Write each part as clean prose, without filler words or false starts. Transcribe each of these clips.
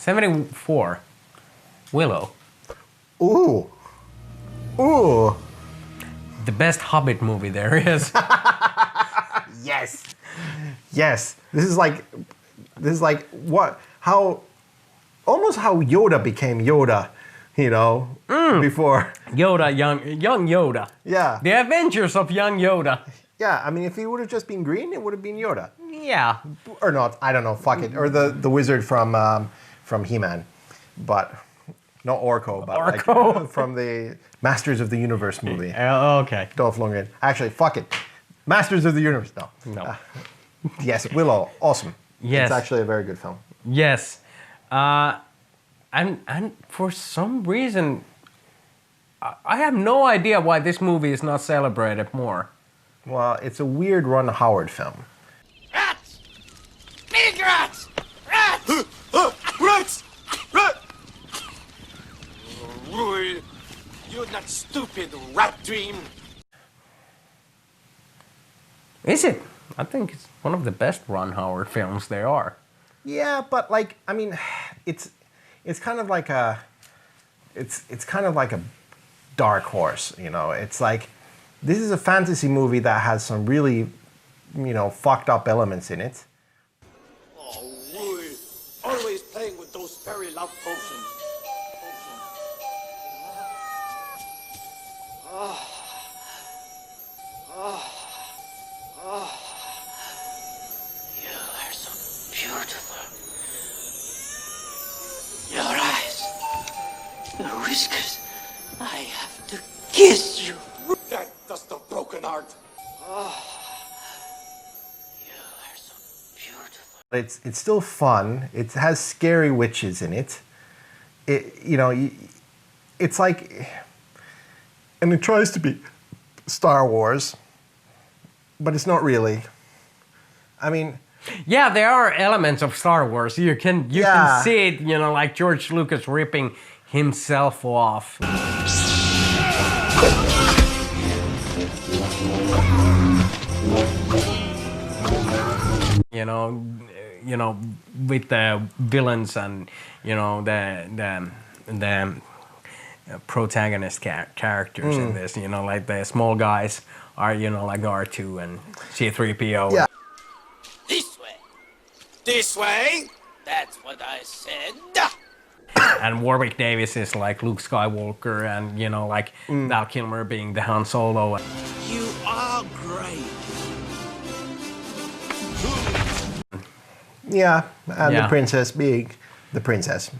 74. Willow. Ooh. Ooh. The best Hobbit movie there is. Yes. Yes. This is like what? How? Almost how Yoda became Yoda, you know, before. Yoda, young Yoda. Yeah. The Adventures of young Yoda. Yeah. I mean, if he would have just been green, it would have been Yoda. Yeah. Or not? I don't know. Fuck it. Or the wizard from He-Man, but not Orko, but Orko. Like, from the Masters of the Universe movie. Okay. Dolph Lundgren. Actually, fuck it. Masters of the Universe. No. Yes, Willow. Awesome. Yes. It's actually a very good film. Yes. And for some reason, I have no idea why this movie is not celebrated more. Well, it's a weird Ron Howard film. Rats! Big rats! Rats! Rats! Rats! You're not stupid, rat dream. Is it? I think it's one of the best Ron Howard films there are. Yeah, but like, I mean, it's kind of like a dark horse, you know. It's like, this is a fantasy movie that has some really, you know, fucked up elements in it. Oh, Rui. Always playing with those very loud potions. You are so beautiful. Your eyes, your whiskers. I have to kiss you. That does the broken heart. You are so beautiful. It's still fun. It has scary witches in it. You know, it's like, and it tries to be Star Wars, but it's not really. I mean, Yeah, there are elements of Star Wars. You can see it, you know, like George Lucas ripping himself off. You know, with the villains and the protagonist characters in this. You know, like the small guys are like R2 and C-3PO. Yeah. This way. This way. That's what I said. And Warwick Davis is like Luke Skywalker, and like Val Kilmer being the Han Solo. You are great. Yeah, and Yeah. the princess being the princess.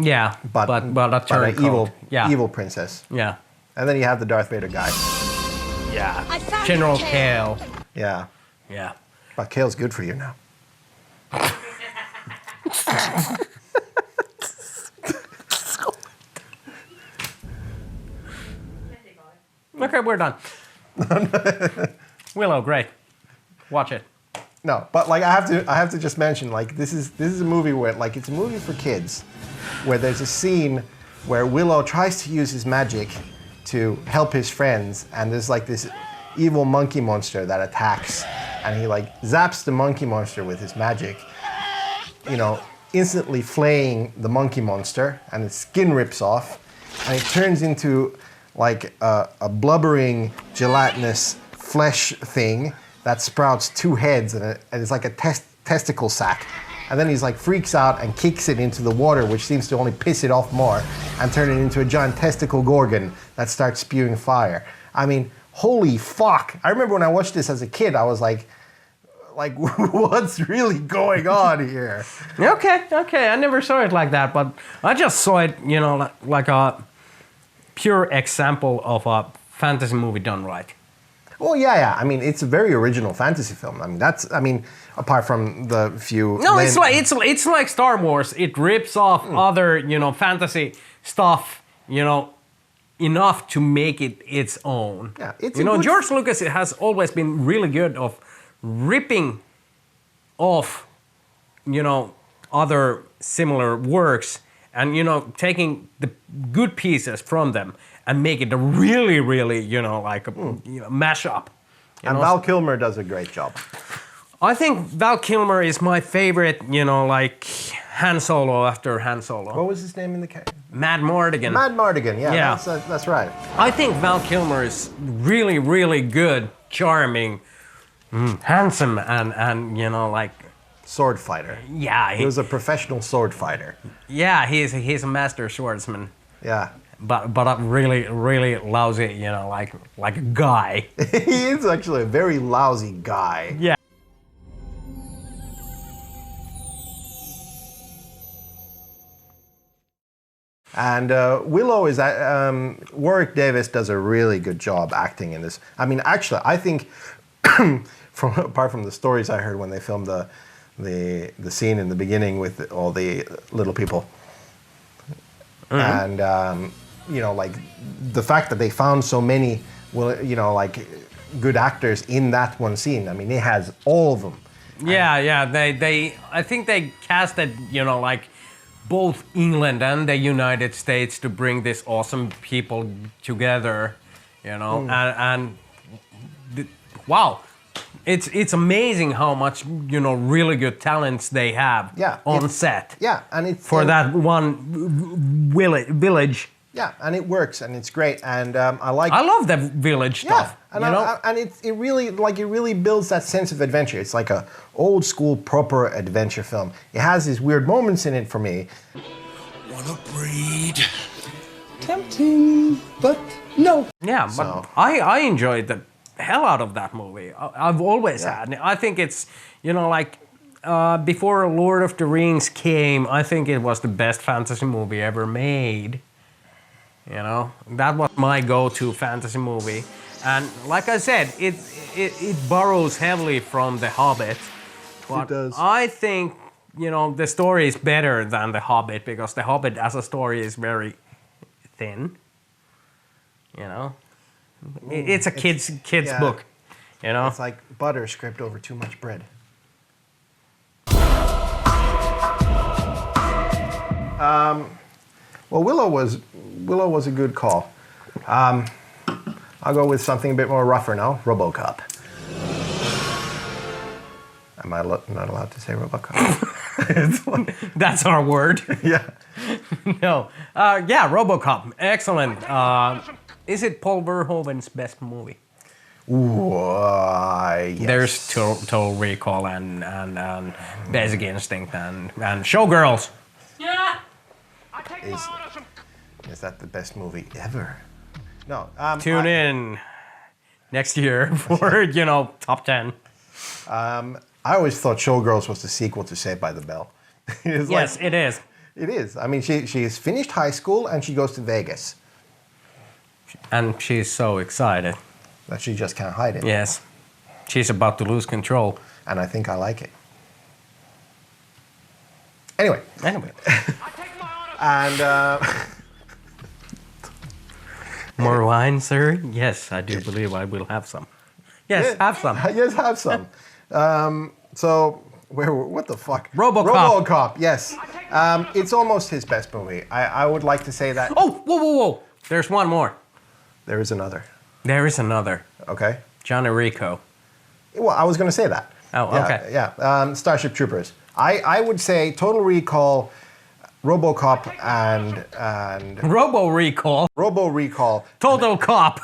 Yeah, but a But an turncoat. evil princess. Yeah. And then you have the Darth Vader guy. Yeah. I found General your Kale. Yeah, Yeah. but Kale's good for you now. Okay, we're done. Willow, great. Watch it. No, but like I have to just mention, like this is a movie where like it's a movie for kids, where there's a scene where Willow tries to use his magic to help his friends, and there's like this evil monkey monster that attacks, and he like zaps the monkey monster with his magic, instantly flaying the monkey monster, and its skin rips off, and it turns into like a blubbering gelatinous flesh thing that sprouts two heads, and it's like a testicle sack. And then he's like freaks out and kicks it into the water, which seems to only piss it off more, and turn it into a giant testicle gorgon that starts spewing fire. I mean, holy fuck. I remember when I watched this as a kid, I was like what's really going on here? Okay. I never saw it like that, but I just saw it, like a pure example of a fantasy movie done right. Well, yeah. I mean, it's a very original fantasy film. I mean, apart from the few. No, it's like Star Wars. It rips off other, fantasy stuff, enough to make it its own. Yeah, it's George Lucas has always been really good of ripping off, other similar works and taking the good pieces from them and make it a really, really, like a mashup. And Val Kilmer does a great job. I think Val Kilmer is my favorite, like Han Solo after Han Solo. What was his name in the character? Mad Mardigan. Mad Mardigan, yeah. Yeah. That's right. I think Val Kilmer is really, really good, charming, handsome, and like, Sword fighter. yeah, He was a professional sword fighter. yeah, he's a master swordsman, Yeah. but a really, really lousy, like a guy. He is actually a very lousy guy. Yeah. And Willow is Warwick Davis does a really good job acting in this. I mean, actually, I think apart from the stories I heard when they filmed the scene in the beginning with all the little people, and like the fact that they found so many, like good actors in that one scene. I mean, it has all of them. Yeah. I think they casted, like, both England and the United States to bring this awesome people together, and wow, it's amazing how much really good talents they have on set. Yeah, and it's for that one village. Yeah, and it works and it's great, and I love the village stuff. Yeah, and it really builds that sense of adventure. It's like a old school proper adventure film. It has these weird moments in it for me. Wanna breed? Tempting, but no. Yeah, but I enjoyed the hell out of that movie. I've always had. I think it's before Lord of the Rings came, I think it was the best fantasy movie ever made. That was my go-to fantasy movie. And like I said, it borrows heavily from The Hobbit. But it does. I think, the story is better than The Hobbit because The Hobbit as a story is very thin. It's a kid's book. It's like butter scraped over too much bread. Well, Willow was a good call. I'll go with something a bit more rougher now. RoboCop. Am I not allowed to say RoboCop? That's our word. Yeah. No. RoboCop. Excellent. Is it Paul Verhoeven's best movie? Ooh, yes. There's Total Recall and Basic Instinct and Showgirls. Yeah. Is that the best movie ever? No. Tune in next year for top 10. I always thought Showgirls was the sequel to Saved by the Bell. Yes, it is. It is. I mean, she has finished high school and she goes to Vegas. And she's so excited. That she just can't hide it. Yes. She's about to lose control. And I think I like it. Anyway. And more wine, sir? Yes, I do believe I will have some. Yes, have some. Yes, have some. So, what the fuck? RoboCop. RoboCop, yes. It's almost his best movie. I would like to say that. Oh, whoa. There's one more. There is another. There is another. Okay. Johnny Rico. Well, I was going to say that. Oh, okay. Yeah. Starship Troopers. I would say Total Recall, RoboCop, and Robo Recall. Robo Recall. Total Cop.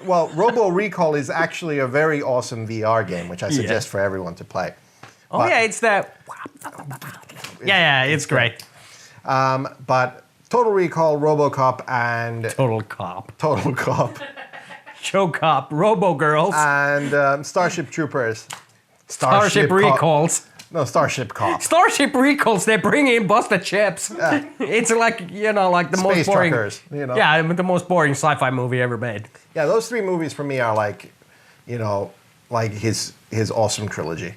Well, Robo Recall is actually a very awesome VR game, which I suggest for everyone to play. Oh, yeah, it's the... Yeah, it's great. But Total Recall, RoboCop, and... Total Cop. Show Cop, Robo Girls. And Starship Troopers. Starship Recalls. No, Starship Cop. Starship Recalls, they bring in busted ships. Yeah. It's like, like the Space most boring... truckers, Yeah, the most boring sci-fi movie ever made. Yeah, those three movies for me are like, like his awesome trilogy,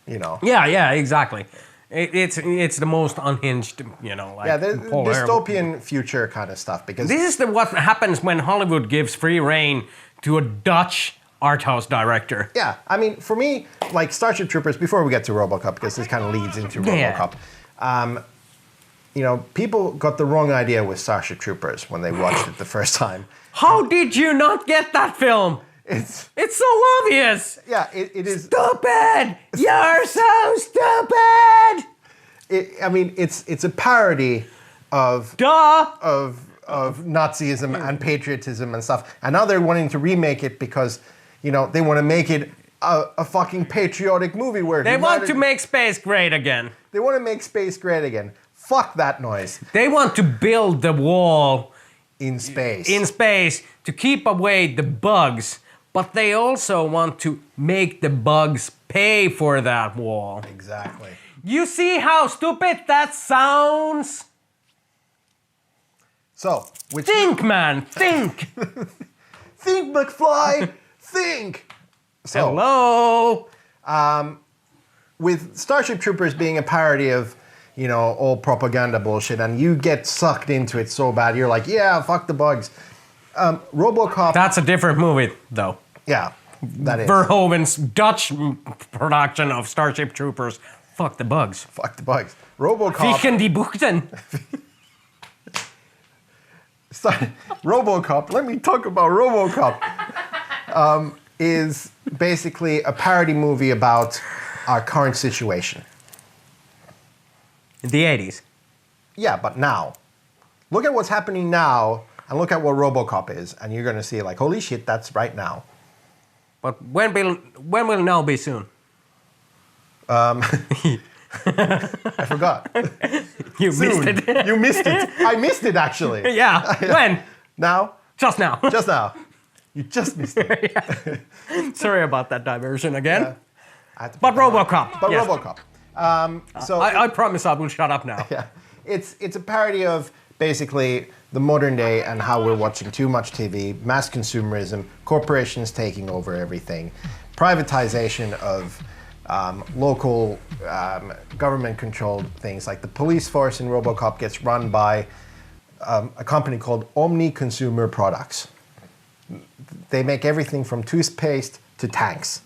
Yeah, exactly. It's the most unhinged, like the Paul dystopian future kind of stuff because this is what happens when Hollywood gives free reign to a Dutch art house director. Yeah, I mean, for me, like Starship Troopers, before we get to RoboCop, because this kind of leads into RoboCop, people got the wrong idea with Starship Troopers when they watched it the first time. How did you not get that film? It's so obvious. Yeah, it is. Stupid! You're so stupid! I mean, it's a parody of Duh! of Nazism and patriotism and stuff. And now they're wanting to remake it because, you know, they want to make it a fucking patriotic movie where They want to make space great again. They want to make space great again. Fuck that noise. They want to build the wall In space. to keep away the bugs, but they also want to make the bugs pay for that wall. Exactly. You see how stupid that sounds? So, Think, man, think! think, McFly, think. So, Hello? with Starship Troopers being a parody of, you know, old propaganda bullshit, and you get sucked into it so bad, you're like, yeah, fuck the bugs. RoboCop. That's a different movie, though. Yeah, that is. Verhoeven's Dutch production of Starship Troopers. Fuck the bugs. Fuck the bugs. RoboCop. Ficken die Buchten. RoboCop. Let me talk about RoboCop. Is basically a parody movie about our current situation. In the 80s. Yeah, but now. Look at what's happening now, and look at what RoboCop is, and you're gonna see like, holy shit, that's right now. But when will now be soon? I forgot. You Soon. missed it. You missed it. I missed it actually. Yeah. When? Now? Just now. Just now. You just missed it. Sorry about that diversion again. I had to But put that on. RoboCop. But yes. RoboCop. So I promise I will shut up now. yeah, it's a parody of basically the modern day and how we're watching too much TV, mass consumerism, corporations taking over everything, privatization of local government-controlled things. Like the police force in RoboCop gets run by a company called Omni Consumer Products. They make everything from toothpaste to tanks.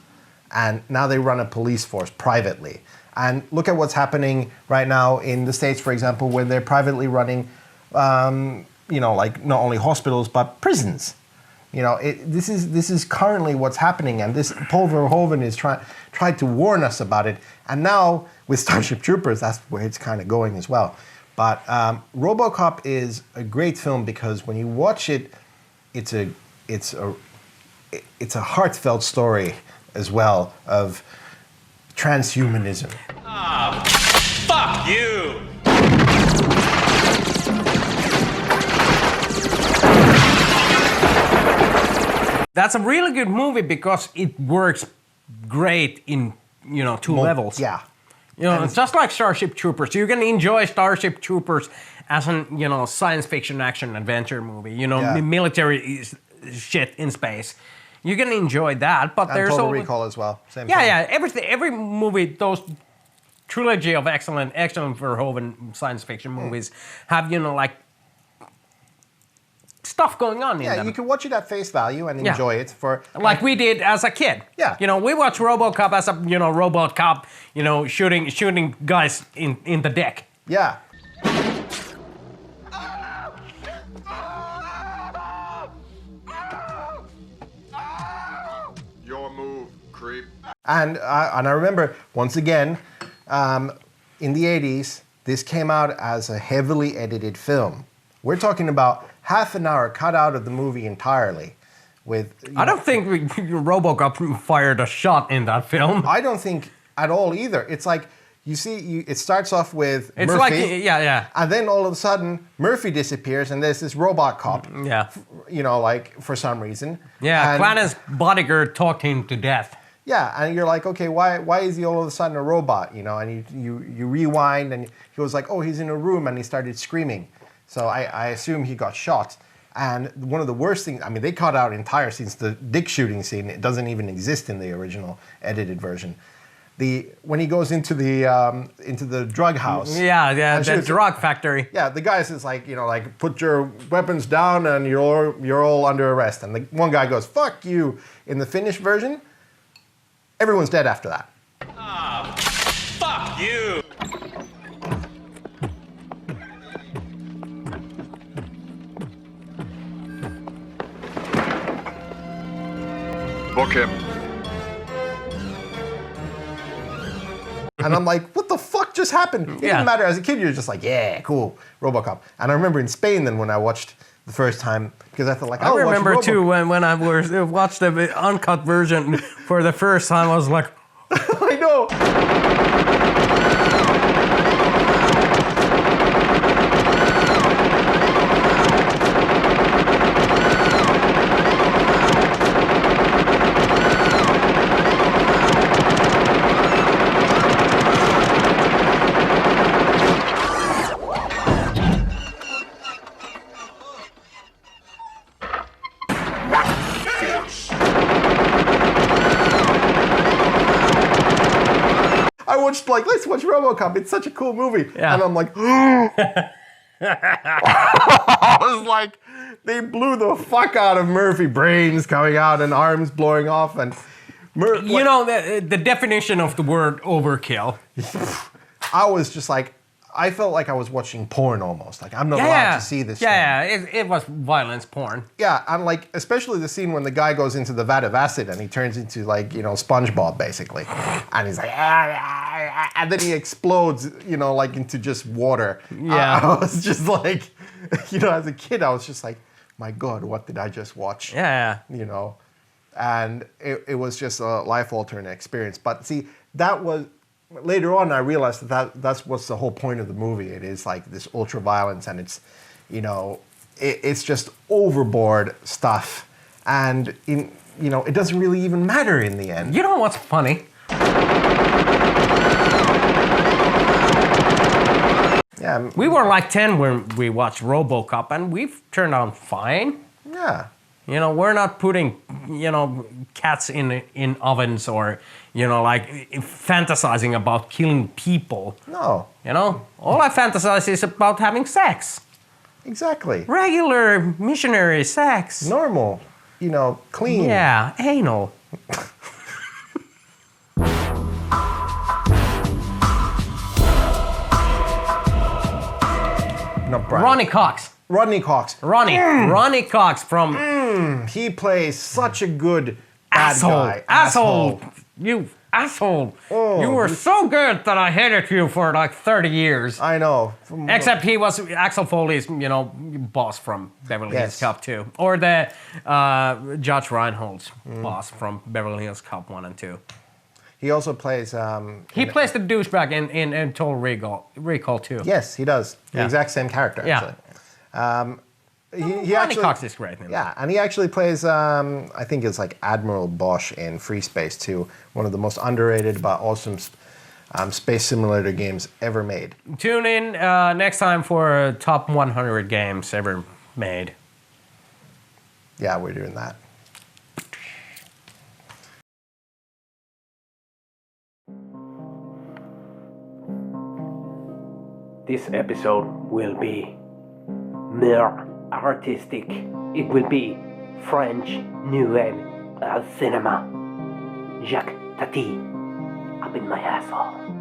And now they run a police force privately. And look at what's happening right now in the States, for example, when they're privately running, you know, like not only hospitals, but prisons. You know, this is currently what's happening, and this Paul Verhoeven is tried to warn us about it. And now with Starship Troopers, that's where it's kind of going as well. But RoboCop is a great film because when you watch it, it's a heartfelt story as well of transhumanism. Fuck you! That's a really good movie because it works great in, you know, two levels. Yeah. You know, it's just like Starship Troopers. You can enjoy Starship Troopers as an, you know, science fiction action adventure movie. You know, Yeah. military shit in space. You can enjoy that, but And there's Total always, Recall as well. Same yeah, thing. yeah. Every movie, those trilogy of excellent Verhoeven science fiction movies have, you know, like stuff going on in Yeah, them. you can watch it at face value and Yeah. enjoy it for Like we did as a kid. Yeah. You know, we watched RoboCop as a, you know, robot cop, you know, shooting guys in the deck. yeah. Your move, creep. And I remember once again, in the 80s, this came out as a heavily edited film. We're talking about half an hour cut out of the movie entirely. With I don't think RoboCop fired a shot in that film. I don't think at all either. It's like you see, it starts off with It's Murphy, like, yeah. and then all of a sudden Murphy disappears, and there's this robot cop. Yeah. You know, like for some reason. Yeah, And- Clanon's bodyguard talked him to death. Yeah, and you're like, okay, why is he all of a sudden a robot? You know, and you rewind, and he was like, oh, he's in a room, and he started screaming. So I assume he got shot. And one of the worst things, I mean, they cut out entire scenes. The dick shooting scene, it doesn't even exist in the original edited version. When he goes into the drug house. Yeah, and the shoots- drug factory. Yeah, the guy says like, you know, like put your weapons down and you're all under arrest. And the one guy goes, fuck you. In the finished version, everyone's dead after that. Fuck you! him. And I'm like, what the fuck just happened? It didn't matter. As a kid, you're just like, yeah, cool, RoboCop. And I remember in Spain then when I watched the first time, because I thought like, I remember too when I watched the uncut version for the first time, I was like, I know. I watched like, let's watch RoboCop. It's such a cool movie. Yeah. And I'm like, I was like, they blew the fuck out of Murphy, brains coming out and arms blowing off. And you know, the definition of the word overkill. I was just like, I felt like I was watching porn almost. Like, I'm not allowed to see this. Yeah, it was violence porn. Yeah, and like, especially the scene when the guy goes into the vat of acid and he turns into like, you know, SpongeBob basically. And he's like, and then he explodes, you know, like into just water. Yeah. I was just like, you know, as a kid, I was just like, my God, what did I just watch? Yeah. You know, and it was just a life-altering experience. But see, that was, later on I realized that's what's the whole point of the movie. It is like this ultra-violence and it's, you know, it's just overboard stuff. And, you know, it doesn't really even matter in the end. You know what's funny? Yeah. We were like 10 when we watched RoboCop and we've turned out fine. Yeah. You know, we're not putting, you know, cats in ovens or, you know, like fantasizing about killing people. No. You know, all I fantasize is about having sex. Exactly. Regular missionary sex. Normal. You know, clean. Yeah, anal. Not Brian. Ronnie Cox. Rodney Cox. Ronnie Cox from He plays such a good bad Asshole. guy. Asshole. You asshole. Oh, You were so good that I hated you for like 30 years. I know. Except he was Axel Foley's, you know, boss from Beverly Hills Yes. Cop 2. Or the Judge Reinhold's boss from Beverly Hills Cop 1 and 2. He also plays. He plays the douchebag in Total Recall 2. Yes, he does. The Yeah. exact same character, Yeah. actually. He Ronnie actually, Cox is great. In that. Yeah, and he actually plays, I think it's like Admiral Bosch in Free Space 2, one of the most underrated but awesome space simulator games ever made. Tune in next time for top 100 games ever made. Yeah, we're doing that. This episode will be more artistic. It will be French Nouvelle Cinema. Jacques Tati up in my asshole.